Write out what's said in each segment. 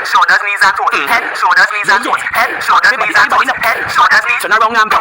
shoulders, knees and toes. Head, shoulders, knees and toes. Head, shoulders, knees and toes. Head, shoulders, knees. Turn around and go.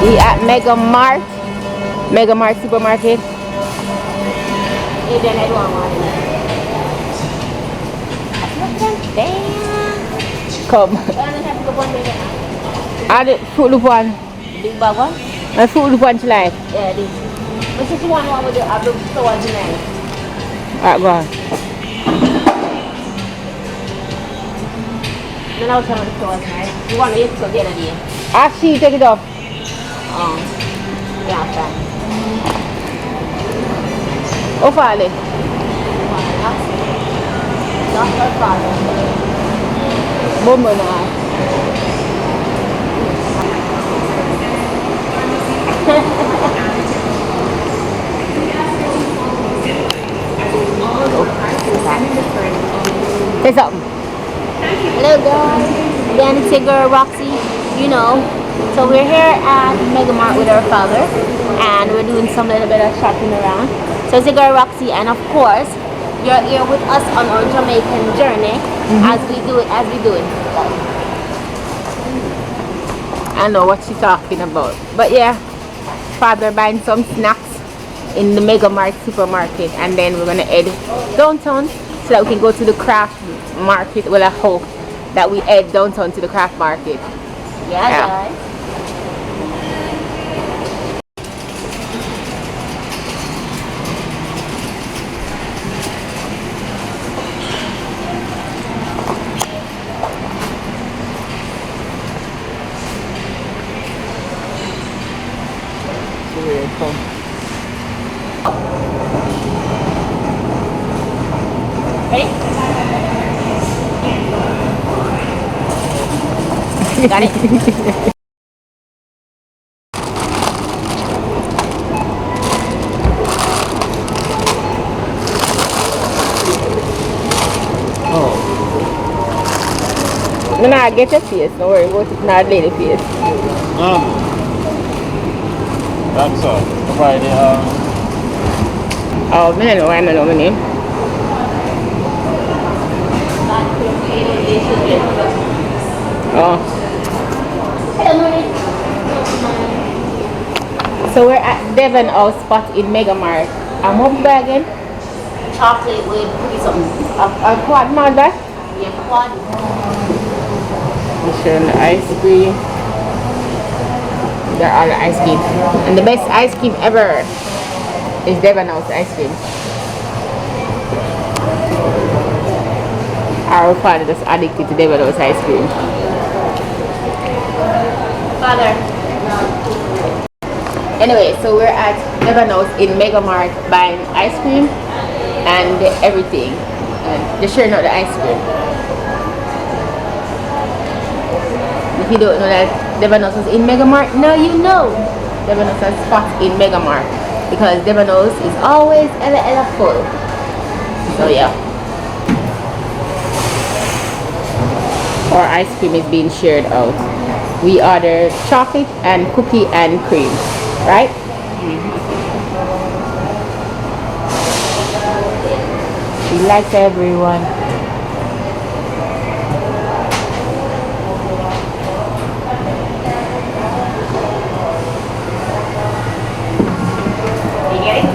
We at Mega Mart supermarket. Come. I did Fruit Loop one. Big bag one? And Fruit Loop one you like? Yeah, this. What's this one with the stores in there? Alright, go on. Then I'll tell the stores, right? You want to eat so get it in. After you take it off. Yeah, fine. How far are they? Not so far. Bumbo now. Say something. Hello guys, again it's your girl Roxy, you know. So we're here at Mega Mart with our father and we're doing some little bit of shopping around. So it's your girl Roxy and of course you're here with us on our Jamaican journey as we do it. I know what she's talking about. But yeah, father buying some snacks in the Mega Mart supermarket and then we're gonna head downtown so that we can go to the craft market. Well, I hope that we head downtown to the craft market. Yeah, guys. Ready? Got it? Nah, get your face, don't worry about it, not lady face. That's all. Friday, Oh, I know my name. Oh. So we're at Devon House spot in Mega Mart. I'm up there again. Chocolate with something. A quad mother. Yeah, quad. I'm showing the ice cream. They're all the ice cream. And the best ice cream ever is Devon House ice cream. Our father is addicted to Devon House ice cream. Father. Anyway, so we're at Devon House in Mega Mart buying ice cream and everything. And just sharing out the ice cream. If you don't know that Devon House is in Mega Mart, now you know. Devon House has spots in Mega Mart because Devon House is always ella full. So yeah. Our ice cream is being shared out. we ordered chocolate and cookie and cream, right? We like everyone. You get it?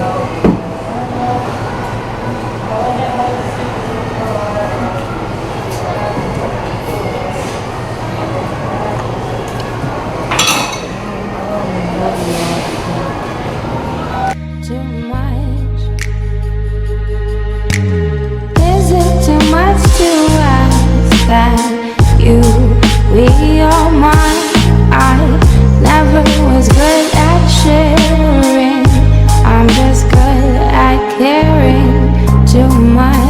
Too much. Is it too much to ask that you be all mine? I never was good at sharing. I'm just good at caring too much.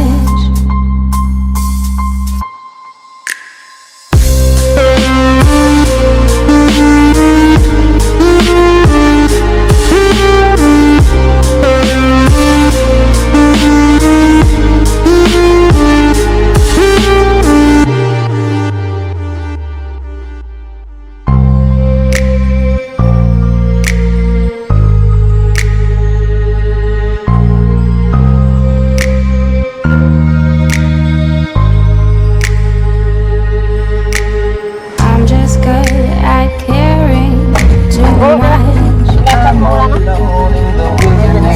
I'm just good at caring too much.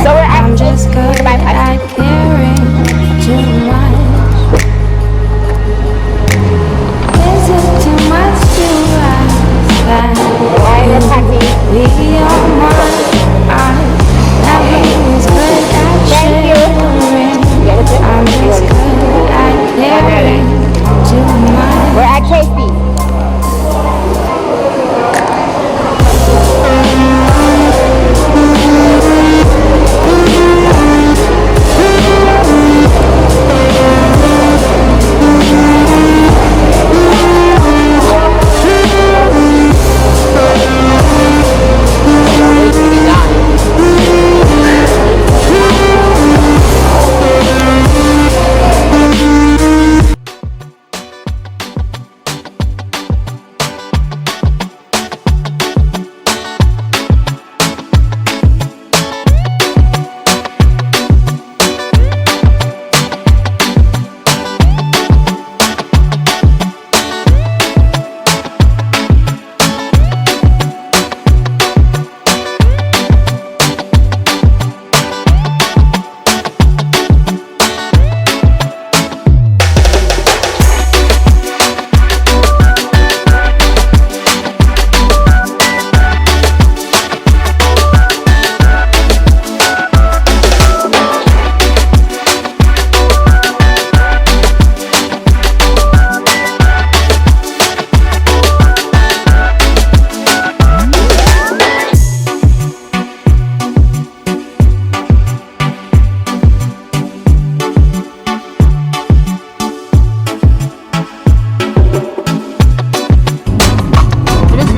So we're I'm at just good at caring too much. Is it too much to ask that you be all mine? I never was good at sharing. I'm just good at caring too much. we're at KC.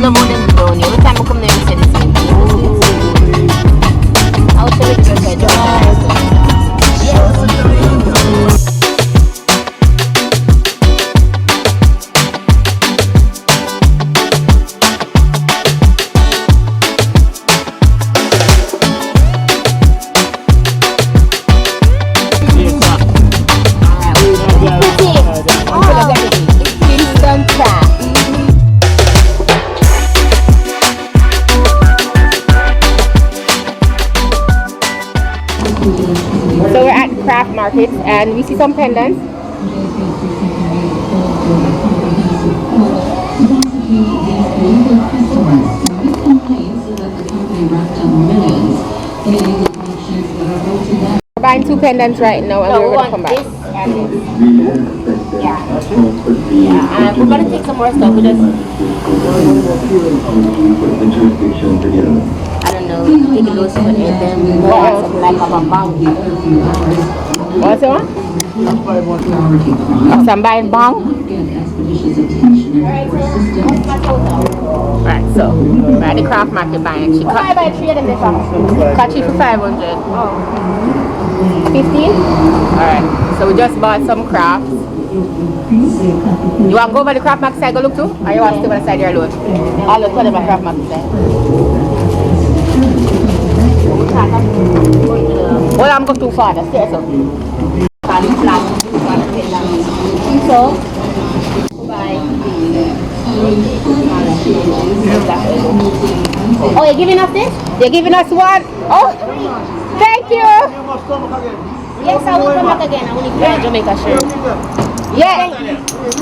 love how them down here. Every time I come there, I say the same thing. I'll tell you to say Kingston Jamaica. So we're at craft market and we see some pendants. We're buying 2 pendants right now and we're going to come back. This and this. Yeah. We're going to take some more stuff. We just, I don't know, take a look at them. What else? Something like a bang. What's that one? Some buying bong? Right, so we're at the craft market buying. She cut buy 3 of them this cut you for 500. Oh. 15? Alright, so we just bought some crafts You want to go over the Craft Max side, go look too? Or you want to stay on the side here alone? I'll look for the Craft Max side. Well, I'm going too far, the stairs up. So, bye. Oh, you're giving us this? You're giving us one? Oh, thank you. Yes, I will come back again. I will need to Jamaica shirt. Yeah.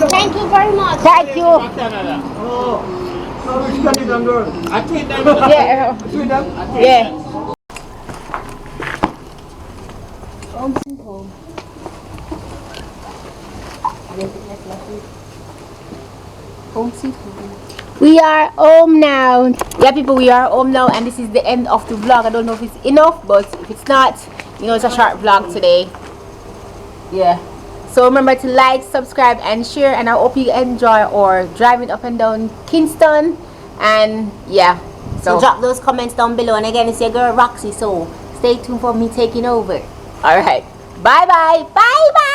Thank you very much. Thank you. Yeah. Yeah. We are home now. Yeah, people, we are home now, and this is the end of the vlog. I don't know if it's enough, but if it's not, you know, it's a short vlog today. Yeah. So remember to like, subscribe, and share. And I hope you enjoy our driving up and down Kingston. And yeah. So drop those comments down below. And again, it's your girl Roxy. So stay tuned for me taking over. All right. Bye bye. Bye bye.